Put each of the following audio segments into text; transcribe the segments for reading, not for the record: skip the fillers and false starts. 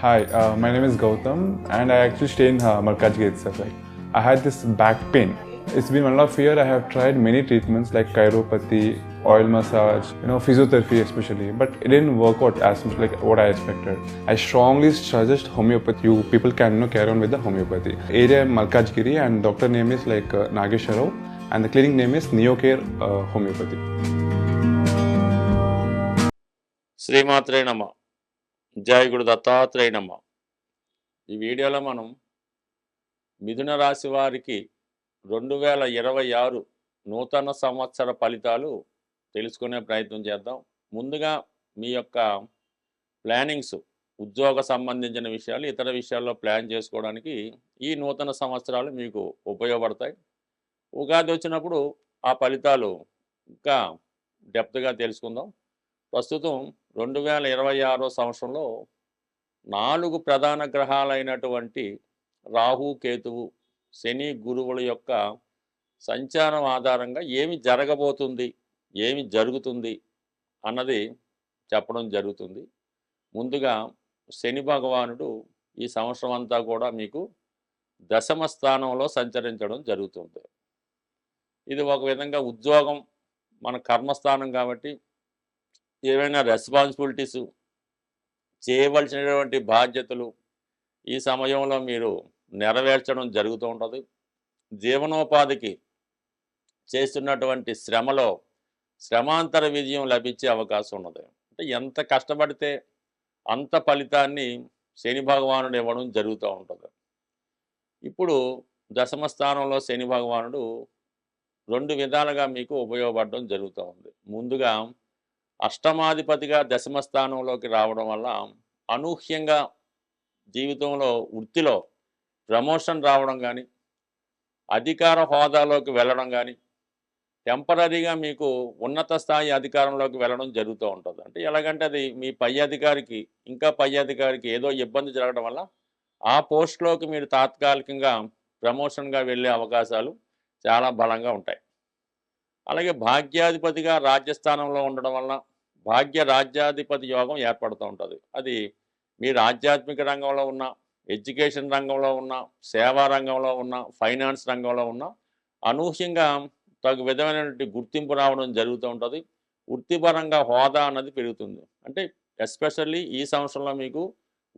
Hi, my name is Gautam, and I actually stay in Malkajgiri itself. Like, I had this back pain. It's been 1.5 years. I have tried many treatments like chiropathy, oil massage, physiotherapy especially, but it didn't work out as much like what I expected. I strongly suggest homeopathy. You people can carry on with the homeopathy. Area Malkajgiri, and doctor name is like Nagesharao, and the clinic name is Neocare Homeopathy. శ్రీమాత్రే నమ. జయ గురు దత్తాత్రేయ నమ. ఈ వీడియోలో మనం మిథున రాశి వారికి 2026 నూతన సంవత్సర ఫలితాలు తెలుసుకునే ప్రయత్నం చేద్దాం. ముందుగా మీ యొక్క ప్లానింగ్స్, ఉద్యోగ సంబంధించిన విషయాలు, ఇతర విషయాల్లో ప్లాన్ చేసుకోవడానికి ఈ నూతన సంవత్సరాలు మీకు ఉపయోగపడతాయి. ఉగాది వచ్చినప్పుడు ఆ ఫలితాలు ఇంకా డెప్త్గా తెలుసుకుందాం. ప్రస్తుతం 2026 సంవత్సరంలో 4 ప్రధాన గ్రహాలైనటువంటి రాహు, కేతువు, శని, గురువుల యొక్క సంచారం ఆధారంగా ఏమి జరగబోతుంది, ఏమి జరుగుతుంది అన్నది చెప్పడం జరుగుతుంది. ముందుగా శని భగవానుడు ఈ సంవత్సరం అంతా కూడా మీకు దశమ స్థానంలో సంచరించడం జరుగుతుంది. ఇది ఒక విధంగా ఉద్యోగం, మన కర్మస్థానం కాబట్టి ఏవైనా రెస్పాన్సిబిలిటీసు, చేయవలసినటువంటి బాధ్యతలు ఈ సమయంలో మీరు నెరవేర్చడం జరుగుతూ ఉంటుంది. జీవనోపాధికి చేస్తున్నటువంటి శ్రమలో శ్రమాంతర విజయం లభించే అవకాశం ఉన్నది. అంటే ఎంత కష్టపడితే అంత ఫలితాన్ని శని భగవానుడు ఇవ్వడం జరుగుతూ ఉంటుంది. ఇప్పుడు దశమ స్థానంలో శని భగవానుడు 2 విధాలుగా మీకు ఉపయోగపడడం జరుగుతూ ఉంది. ముందుగా అష్టమాధిపతిగా దశమ స్థానంలోకి రావడం వల్ల అనూహ్యంగా జీవితంలో, వృత్తిలో ప్రమోషన్ రావడం కానీ, అధికార హోదాలోకి వెళ్ళడం కానీ, టెంపరీగా మీకు ఉన్నత స్థాయి అధికారంలోకి వెళ్ళడం జరుగుతూ ఉంటుంది. అంటే ఎలాగంటే అది మీ పై అధికారికి, ఇంకా పై అధికారికి ఏదో ఇబ్బంది జరగడం వల్ల ఆ పోస్ట్లోకి మీరు తాత్కాలికంగా ప్రమోషన్గా వెళ్ళే అవకాశాలు చాలా బలంగా ఉంటాయి. అలాగే భాగ్యాధిపతిగా రాజ్యస్థానంలో ఉండడం వల్ల భాగ్య రాజ్యాధిపతి యోగం ఏర్పడుతూ ఉంటుంది. అది మీరు ఆధ్యాత్మిక రంగంలో ఉన్న, ఎడ్యుకేషన్ రంగంలో ఉన్న, సేవా రంగంలో ఉన్న, ఫైనాన్స్ రంగంలో ఉన్న అనూహ్యంగా తగు విధమైనటువంటి గుర్తింపు రావడం జరుగుతూ ఉంటుంది. వృత్తిపరంగా హోదా అన్నది పెరుగుతుంది. అంటే ఎస్పెషల్లీ ఈ సంవత్సరంలో మీకు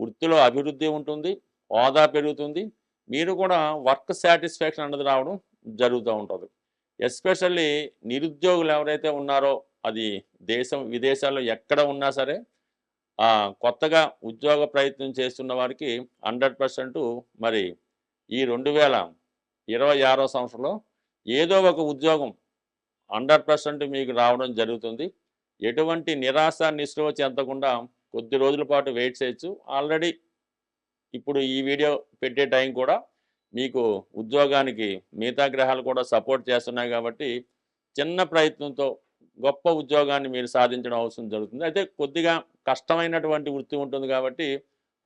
వృత్తిలో అభివృద్ధి ఉంటుంది, హోదా పెరుగుతుంది. మీరు కూడా వర్క్ సాటిస్ఫాక్షన్ అన్నది రావడం జరుగుతూ ఉంటుంది. ఎస్పెషల్లీ నిరుద్యోగులు ఎవరైతే ఉన్నారో, అది దేశం విదేశాల్లో ఎక్కడ ఉన్నా సరే, కొత్తగా ఉద్యోగ ప్రయత్నం చేస్తున్న వారికి 100% మరి ఈ 2026 సంవత్సరంలో ఏదో ఒక ఉద్యోగం 100% మీకు రావడం జరుగుతుంది. ఎటువంటి నిరాశ, నిస్పృహ చెందకుండా కొద్ది రోజుల పాటు వెయిట్ చేయొచ్చు. ఆల్రెడీ ఇప్పుడు ఈ వీడియో పెట్టే టైం కూడా మీకు ఉద్యోగానికి మిగతా గ్రహాలు కూడా సపోర్ట్ చేస్తున్నాయి కాబట్టి చిన్న ప్రయత్నంతో గొప్ప ఉద్యోగాన్ని మీరు సాధించడం అవసరం జరుగుతుంది. అయితే కొద్దిగా కష్టమైనటువంటి వృత్తి ఉంటుంది కాబట్టి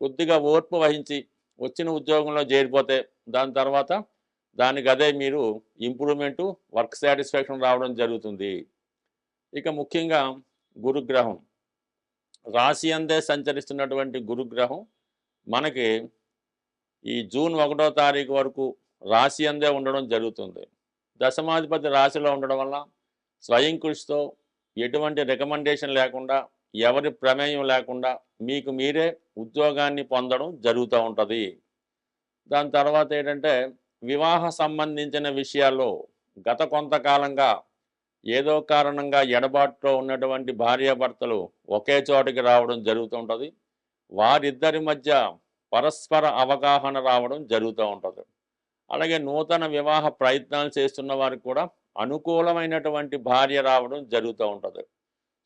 కొద్దిగా ఓర్పు వహించి వచ్చిన ఉద్యోగంలో చేరిపోతే దాని తర్వాత దానికి అదే మీరు ఇంప్రూవ్మెంటు, వర్క్ సాటిస్ఫాక్షన్ రావడం జరుగుతుంది. ఇక ముఖ్యంగా గురుగ్రహం, రాశి అందే సంచరిస్తున్నటువంటి గురుగ్రహం మనకి ఈ జూన్ 1వ తారీఖు వరకు రాశి అందే ఉండడం జరుగుతుంది. దశమాధిపతి రాశిలో ఉండడం వల్ల స్వయం కృషితో, ఎటువంటి రికమెండేషన్ లేకుండా, ఎవరి ప్రమేయం లేకుండా మీకు మీరే ఉద్యోగాన్ని పొందడం జరుగుతూ ఉంటుంది. దాని తర్వాత ఏంటంటే వివాహ సంబంధించిన విషయాల్లో గత కొంతకాలంగా ఏదో కారణంగా ఎడబాటులో ఉన్నటువంటి భార్యాభర్తలు ఒకే చోటికి రావడం జరుగుతూ ఉంటుంది. వారిద్దరి మధ్య పరస్పర అవగాహన రావడం జరుగుతూ ఉంటుంది. అలాగే నూతన వివాహ ప్రయత్నాలు చేస్తున్న వారికి కూడా అనుకూలమైనటువంటి భార్య రావడం జరుగుతూ ఉంటుంది.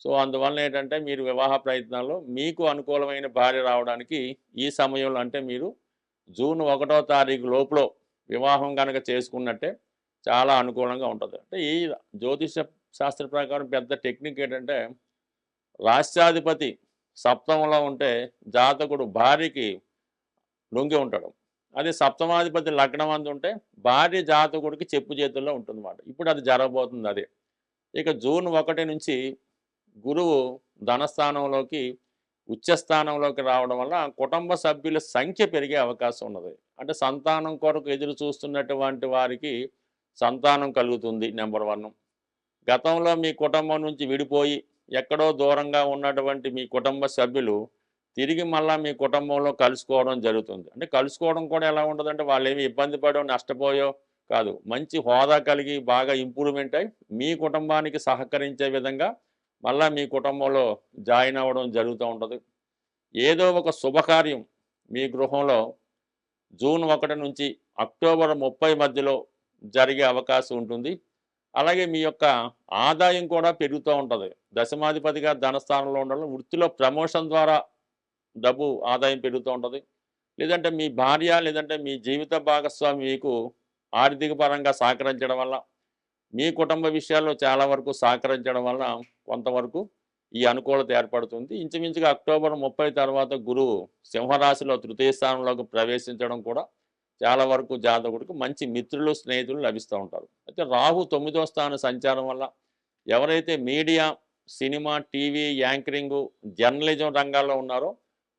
సో అందువల్ల ఏంటంటే మీరు వివాహ ప్రయత్నాల్లో మీకు అనుకూలమైన భార్య రావడానికి ఈ సమయంలో, అంటే మీరు జూన్ 1వ తారీఖు లోపల వివాహం కనుక చేసుకున్నట్టే చాలా అనుకూలంగా ఉంటుంది. అంటే ఈ జ్యోతిష శాస్త్ర ప్రకారం పెద్ద టెక్నిక్ ఏంటంటే రాష్ట్రాధిపతి సప్తమంలో ఉంటే జాతకుడు భార్యకి లొంగి ఉంటాడు. అదే సప్తమాధిపతి లగ్నం అందు ఉంటే భార్య జాతకుడికి చెప్పు చేతుల్లో ఉంటుందన్నమాట. ఇప్పుడు అది జరగబోతుంది అదే. ఇక జూన్ 1 నుంచి గురువు ధనస్థానంలోకి ఉచ్చ స్థానంలోకి రావడం వల్ల కుటుంబ సభ్యుల సంఖ్య పెరిగే అవకాశం ఉన్నది. అంటే సంతానం కొరకు ఎదురు చూస్తున్నటువంటి వారికి సంతానం కలుగుతుంది నెంబర్ 1. గతంలో మీ కుటుంబం నుంచి విడిపోయి ఎక్కడో దూరంగా ఉన్నటువంటి మీ కుటుంబ సభ్యులు తిరిగి మళ్ళా మీ కుటుంబంలో కలుసుకోవడం జరుగుతుంది. అంటే కలుసుకోవడం కూడా ఎలా ఉంటదంటే వాళ్ళేమి ఇబ్బంది పడో, నష్టపోయో కాదు. మంచి హోదా కలిగి బాగా ఇంప్రూవ్‌మెంట్ అయ్యి మీ కుటుంబానికి సహకరించే విధంగా మళ్ళా మీ కుటుంబంలో జాయిన్ అవ్వడం జరుగుతూ ఉంటది. ఏదో ఒక శుభకార్యం మీ గృహంలో జూన్ 1 నుంచి అక్టోబర్ 30 మధ్యలో జరిగే అవకాశం ఉంటుంది. అలాగే మీ యొక్క ఆదాయం కూడా పెరుగుతూ ఉంటది. దశమాధిపతిగా ధనస్థానంలో ఉండడం, వృత్తిలో ప్రమోషన్ ద్వారా డబ్బు ఆదాయం పెరుగుతూ ఉంటది. లేదంటే మీ భార్య, లేదంటే మీ జీవిత భాగస్వామి మీకు ఆర్థిక పరంగా సహకరించడం వల్ల, మీ కుటుంబ విషయాల్లో చాలా వరకు సహకరించడం వల్ల కొంతవరకు ఈ అనుకూలత ఏర్పడుతుంది. ఇంచుమించుగా అక్టోబర్ 30 తర్వాత గురువు సింహరాశిలో తృతీయ స్థానంలోకి ప్రవేశించడం కూడా చాలా వరకు జాతకుడికి మంచి మిత్రులు, స్నేహితులు లభిస్తూ ఉంటారు. అయితే రాహు 9వ స్థాన సంచారం వల్ల ఎవరైతే media, cinema, TV, anchoring, journalism రంగాల్లో ఉన్నారో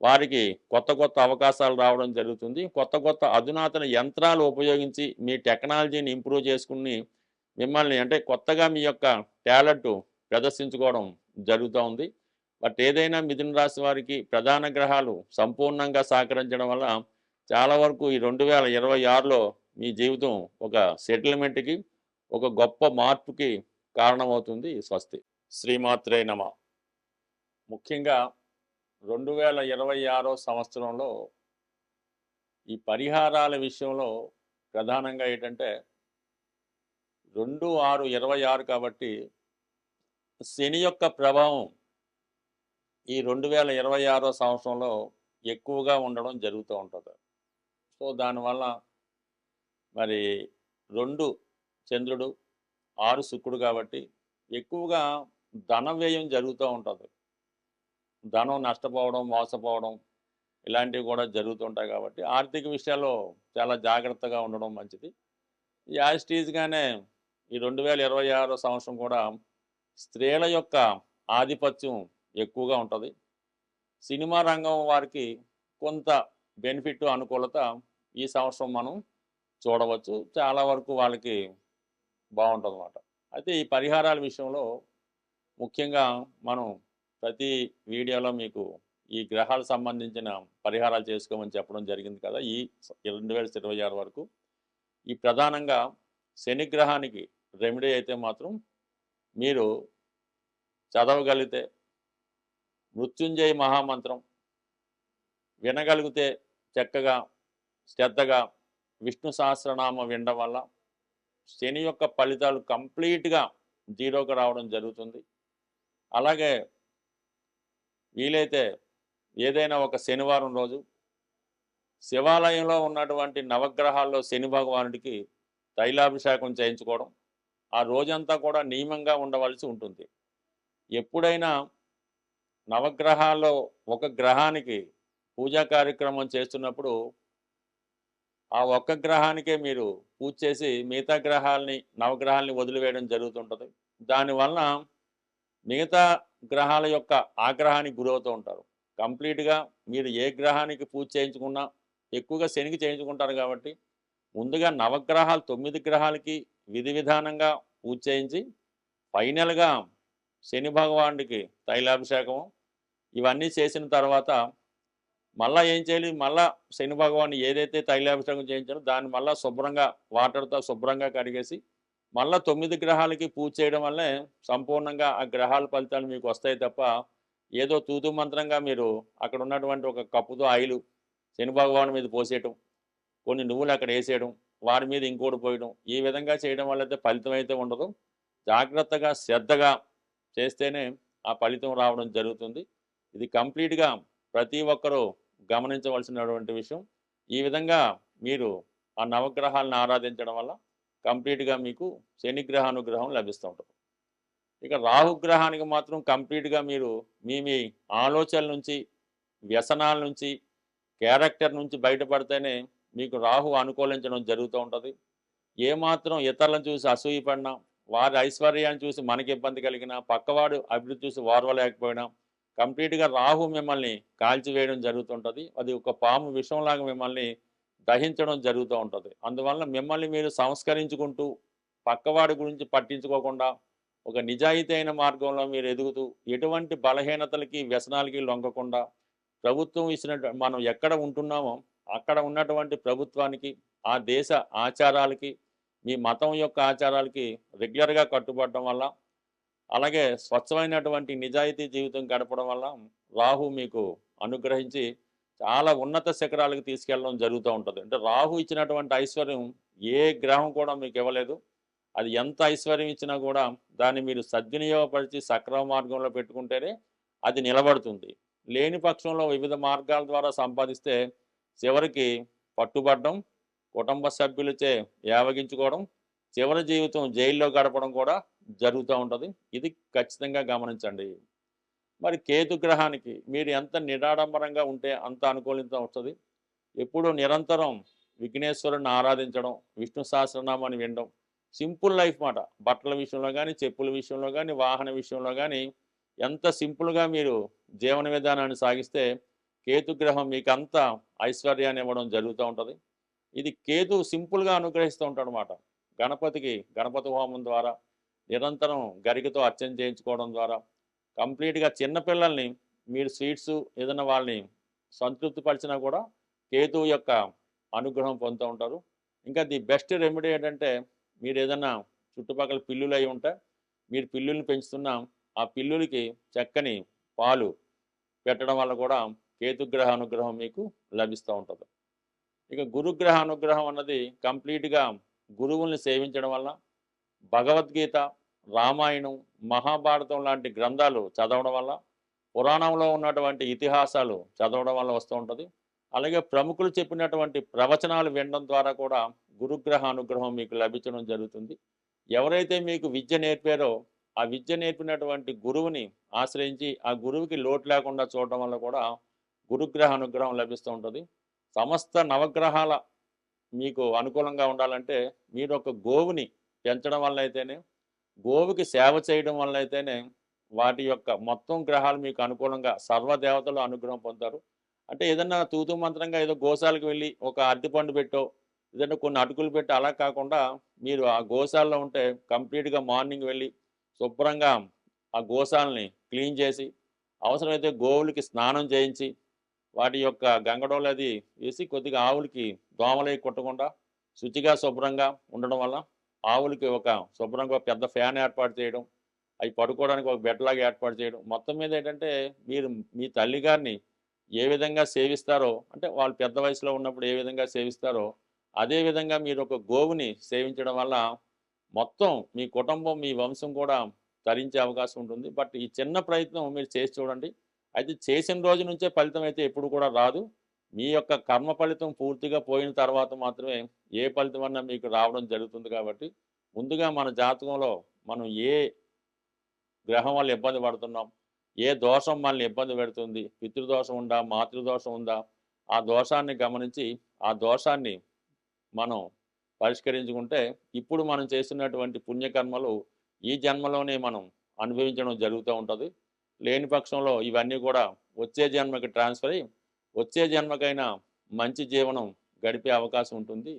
వారికి కొత్త కొత్త అవకాశాలు రావడం జరుగుతుంది. కొత్త కొత్త అధునాతన యంత్రాలు ఉపయోగించి మీ టెక్నాలజీని ఇంప్రూవ్ చేసుకుని మిమ్మల్ని అంటే కొత్తగా మీ యొక్క టాలెంట్ ప్రదర్శించుకోవడం జరుగుతూ ఉంది. బట్ ఏదైనా మిథున రాశి వారికి ప్రధాన గ్రహాలు సంపూర్ణంగా సహకరించడం వల్ల చాలా వరకు ఈ 2026లో మీ జీవితం ఒక సెటిల్మెంట్‌కి, ఒక గొప్ప మార్పుకి కారణమవుతుంది. స్వస్తి. శ్రీమాత్రే నమః. ముఖ్యంగా 2026 సంవత్సరంలో ఈ పరిహారాల విషయంలో ప్రధానంగా ఏంటంటే 2/6/26 కాబట్టి శని యొక్క ప్రభావం ఈ 2026 సంవత్సరంలో ఎక్కువగా ఉండడం జరుగుతూ ఉంటది. సో దానివల్ల మరి 2 చంద్రుడు, 6 శుక్రుడు కాబట్టి ఎక్కువగా ధన వ్యయం జరుగుతూ ఉంటది. ధనం నష్టపోవడం, మోసపోవడం ఇలాంటివి కూడా జరుగుతుంటాయి కాబట్టి ఆర్థిక విషయాల్లో చాలా జాగ్రత్తగా ఉండడం మంచిది. యాజ్ ఇట్ ఈజ్‌గానే ఈ 2026 సంవత్సరం కూడా స్త్రీల యొక్క ఆధిపత్యం ఎక్కువగా ఉంటది. సినిమా రంగం వారికి కొంత బెనిఫిట్, అనుకూలత ఈ సంవత్సరం మనం చూడవచ్చు. చాలా వరకు వాళ్ళకి బావుంటదన్నమాట. అయితే ఈ పరిహారాల విషయంలో ముఖ్యంగా మనం ప్రతి వీడియోలో మీకు ఈ గ్రహాలకు సంబంధించిన పరిహారాలు చేసుకోమని చెప్పడం జరిగింది కదా! ఈ 2026 వరకు. ఈ ప్రధానంగా శని గ్రహానికి రెమెడీ అయితే మాత్రం మీరు చదవగలిగితే మృత్యుంజయ మహామంత్రం వినగలిగితే చక్కగా శ్రద్ధగా విష్ణు సహస్రనామం వినడం వల్ల శని యొక్క ఫలితాలు కంప్లీట్‌గా జీరోకి రావడం జరుగుతుంది. అలాగే వీలైతే ఏదైనా ఒక శనివారం రోజు శివాలయంలో ఉన్నటువంటి నవగ్రహాల్లో శని భగవానుడికి తైలాభిషేకం చేయించుకోవడం, ఆ రోజంతా కూడా నియమంగా ఉండవలసి ఉంటుంది. ఎప్పుడైనా నవగ్రహాల్లో ఒక గ్రహానికి పూజా కార్యక్రమం చేస్తున్నప్పుడు ఆ ఒక్క గ్రహానికే మీరు పూజ చేసి మిగతా నవగ్రహాల్ని వదిలివేయడం జరుగుతుంటది. దానివలన మిగతా గ్రహాల యొక్క ఆగ్రహానికి గురవుతూ ఉంటారు. కంప్లీట్‌గా మీరు ఏ గ్రహానికి పూజ చేయించుకున్నా ఎక్కువగా శనికి చేయించుకుంటారు కాబట్టి ముందుగా నవగ్రహాలు 9 గ్రహాలకి విధి విధానంగా పూజ చేయించి ఫైనల్‌గా శని భగవానుడికి తైలాభిషేకం ఇవన్నీ చేసిన తర్వాత మళ్ళా ఏం చేయాలి? మళ్ళా శని భగవానుడు ఏదైతే తైలాభిషేకం చేయించారో దాన్ని మళ్ళా శుభ్రంగా వాటర్‌తో శుభ్రంగా కడిగేసి మళ్ళా 9 గ్రహాలకి పూజ చేయడం వల్లే సంపూర్ణంగా ఆ గ్రహాల ఫలితాలు మీకు వస్తాయి తప్ప ఏదో తూతూ మంత్రంగా మీరు అక్కడ ఉన్నటువంటి ఒక కప్పుతో ఆయిలు శని భగవానుడి మీద పోసేయటం, కొన్ని నువ్వులు అక్కడ వేసేయడం, వారి మీద ఇంకోటి పోయడం, ఈ విధంగా చేయడం వల్ల అయితే ఫలితం అయితే ఉండదు. జాగ్రత్తగా, శ్రద్ధగా చేస్తేనే ఆ ఫలితం రావడం జరుగుతుంది. ఇది కంప్లీట్‌గా ప్రతి ఒక్కరూ గమనించవలసినటువంటి విషయం. ఈ విధంగా మీరు ఆ నవగ్రహాలను ఆరాధించడం వల్ల కంప్లీట్‌గా మీకు శనిగ్రహ అనుగ్రహం లభిస్తూ ఉంటుంది. ఇక రాహుగ్రహానికి మాత్రం కంప్లీట్‌గా మీరు మీ ఆలోచనల నుంచి, వ్యసనాల నుంచి, క్యారెక్టర్ నుంచి బయటపడితేనే మీకు రాహు అనుకూలించడం జరుగుతూ ఉంటుంది. ఏమాత్రం ఇతరులను చూసి అసూయపడినా, వారి ఐశ్వర్యాన్ని చూసి మనకి ఇబ్బంది కలిగినా, పక్కవాడు అభివృద్ధి చూసి ఓర్వలేకపోయినా కంప్లీట్గా రాహు మిమ్మల్ని కాల్చివేయడం జరుగుతుంటుంది. అది ఒక పాము విషంలాగా మిమ్మల్ని దహించడం జరుగుతూ ఉంటుంది. అందువల్ల మిమ్మల్ని మీరు సంస్కరించుకుంటూ పక్కవాడి గురించి పట్టించుకోకుండా ఒక నిజాయితీ అయిన మార్గంలో మీరు ఎదుగుతూ ఎటువంటి బలహీనతలకి వ్యసనాలకి లొంగకుండా ప్రభుత్వం ఇచ్చిన మనం ఎక్కడ ఉంటున్నామో అక్కడ ఉన్నటువంటి ప్రభుత్వానికి ఆ దేశ ఆచారాలకి మీ మతం యొక్క ఆచారాలకి రెగ్యులర్గా కట్టుబడటం వల్ల అలాగే స్వచ్ఛమైనటువంటి నిజాయితీ జీవితం గడపడం వల్ల రాహు మీకు అనుగ్రహించి చాలా ఉన్నత శిఖరాలకు తీసుకెళ్ళడం జరుగుతూ ఉంటుంది. అంటే రాహు ఇచ్చినటువంటి ఐశ్వర్యం ఏ గ్రహం కూడా మీకు ఇవ్వలేదు. అది ఎంత ఐశ్వర్యం ఇచ్చినా కూడా దాన్ని మీరు సద్వినియోగపరిచి సక్రమ మార్గంలో పెట్టుకుంటేనే అది నిలబడుతుంది. లేని పక్షంలో వివిధ మార్గాల ద్వారా సంపాదిస్తే చివరికి పట్టుబడడం, కుటుంబ సభ్యులచే యావగించుకోవడం, చివరి జీవితం జైల్లో గడపడం కూడా జరుగుతూ ఉంటుంది. ఇది ఖచ్చితంగా గమనించండి. మరి కేతు గ్రహానికి మీరు ఎంత నిరాడంబరంగా ఉంటే అంత అనుకూలిత వస్తుంది. ఎప్పుడూ నిరంతరం విఘ్నేశ్వరుని ఆరాధించడం, విష్ణు సహస్రనామాన్ని వినడం, సింపుల్ లైఫ్ మాట. బట్టల విషయంలో కానీ, చెప్పుల విషయంలో కానీ, వాహన విషయంలో కానీ ఎంత సింపుల్గా మీరు జీవన విధానాన్ని సాగిస్తే కేతుగ్రహం మీకు అంత ఐశ్వర్యాన్ని ఇవ్వడం జరుగుతూ ఉంటుంది. ఇది కేతు సింపుల్గా అనుగ్రహిస్తూ ఉంటాడు అన్నమాట. గణపతికి గణపతి హోమం ద్వారా నిరంతరం గరికతో అర్చన చేయించుకోవడం ద్వారా కంప్లీట్గా చిన్నపిల్లల్ని మీరు స్వీట్స్ ఏదైనా వాళ్ళని సంతృప్తిపరిచినా కూడా కేతువు యొక్క అనుగ్రహం పొందుతూ ఉంటారు. ఇంకా ది బెస్ట్ రెమెడీ ఏంటంటే మీరు ఏదైనా చుట్టుపక్కల పిల్లులు అయి ఉంటే మీరు పిల్లుల్ని పెంచుతున్న ఆ పిల్లులకి చక్కని పాలు పెట్టడం వల్ల కూడా కేతుగ్రహ అనుగ్రహం మీకు లభిస్తూ ఉంటుంది. ఇక గురుగ్రహ అనుగ్రహం అన్నది కంప్లీట్గా గురువుల్ని సేవించడం వల్ల భగవద్గీత, రామాయణం, మహాభారతం లాంటి గ్రంథాలు చదవడం వల్ల, పురాణంలో ఉన్నటువంటి ఇతిహాసాలు చదవడం వల్ల వస్తూ ఉంటుంది. అలాగే ప్రముఖులు చెప్పినటువంటి ప్రవచనాలు వినడం ద్వారా కూడా గురుగ్రహ అనుగ్రహం మీకు లభించడం జరుగుతుంది. ఎవరైతే మీకు విద్య నేర్పారో ఆ విద్య నేర్పినటువంటి గురువుని ఆశ్రయించి ఆ గురువుకి లోటు లేకుండా చూడడం వల్ల కూడా గురుగ్రహ అనుగ్రహం లభిస్తూ ఉంటుంది. సమస్త నవగ్రహాల మీకు అనుకూలంగా ఉండాలంటే మీరు ఒక గోవుని పెంచడం వల్ల అయితేనే, గోవుకి సేవ చేయడం వల్ల అయితేనే వాటి యొక్క మొత్తం గ్రహాలు మీకు అనుకూలంగా సర్వదేవతలు అనుగ్రహం పొందుతారు. అంటే ఏదన్నా తూతు మంత్రంగా ఏదో గోశాలకు వెళ్ళి ఒక అరటిపండు పెట్టో ఏదైనా కొన్ని అటుకులు పెట్టి అలా కాకుండా మీరు ఆ గోశాలలో ఉంటే కంప్లీట్గా మార్నింగ్ వెళ్ళి శుభ్రంగా ఆ గోశాలని క్లీన్ చేసి అవసరమైతే గోవులకి స్నానం చేయించి వాటి యొక్క గంగడోలు అది వేసి కొద్దిగా ఆవులకి దోమలై కుట్టకుండా శుచిగా శుభ్రంగా ఉండడం వల్ల ఆవులకి ఒక శుభ్రంగా పెద్ద ఫ్యాన్ ఏర్పాటు చేయడం, అవి పడుకోవడానికి ఒక బెడ్ లాగా ఏర్పాటు చేయడం, మొత్తం మీద ఏంటంటే మీరు మీ తల్లిగారిని ఏ విధంగా సేవిస్తారో అంటే వాళ్ళు పెద్ద వయసులో ఉన్నప్పుడు ఏ విధంగా సేవిస్తారో అదేవిధంగా మీరు ఒక గోవుని సేవించడం వల్ల మొత్తం మీ కుటుంబం మీ వంశం కూడా తరించే అవకాశం ఉంటుంది. బట్ ఈ చిన్న ప్రయత్నం మీరు చేసి చూడండి. అయితే చేసిన రోజు నుంచే ఫలితం అయితే ఎప్పుడు కూడా రాదు. మీ యొక్క కర్మ ఫలితం పూర్తిగా పోయిన తర్వాత మాత్రమే ఏ ఫలితం అన్నా మీకు రావడం జరుగుతుంది. కాబట్టి ముందుగా మన జాతకంలో మనం ఏ గ్రహం వల్ల ఇబ్బంది పడుతున్నాం, ఏ దోషం మనల్ని ఇబ్బంది పెడుతుంది, పితృదోషం ఉందా, మాతృదోషం ఉందా, ఆ దోషాన్ని గమనించి ఆ దోషాన్ని మనం పరిష్కరించుకుంటే ఇప్పుడు మనం చేస్తున్నటువంటి పుణ్యకర్మలు ఈ జన్మలోనే మనం అనుభవించడం జరుగుతూ ఉంటుంది. లేని పక్షంలో ఇవన్నీ కూడా వచ్చే జన్మకి ట్రాన్స్ఫర్ అయ్యి వచ్చే జన్మకైనా మంచి జీవనం గడిపే అవకాశం ఉంటుంది.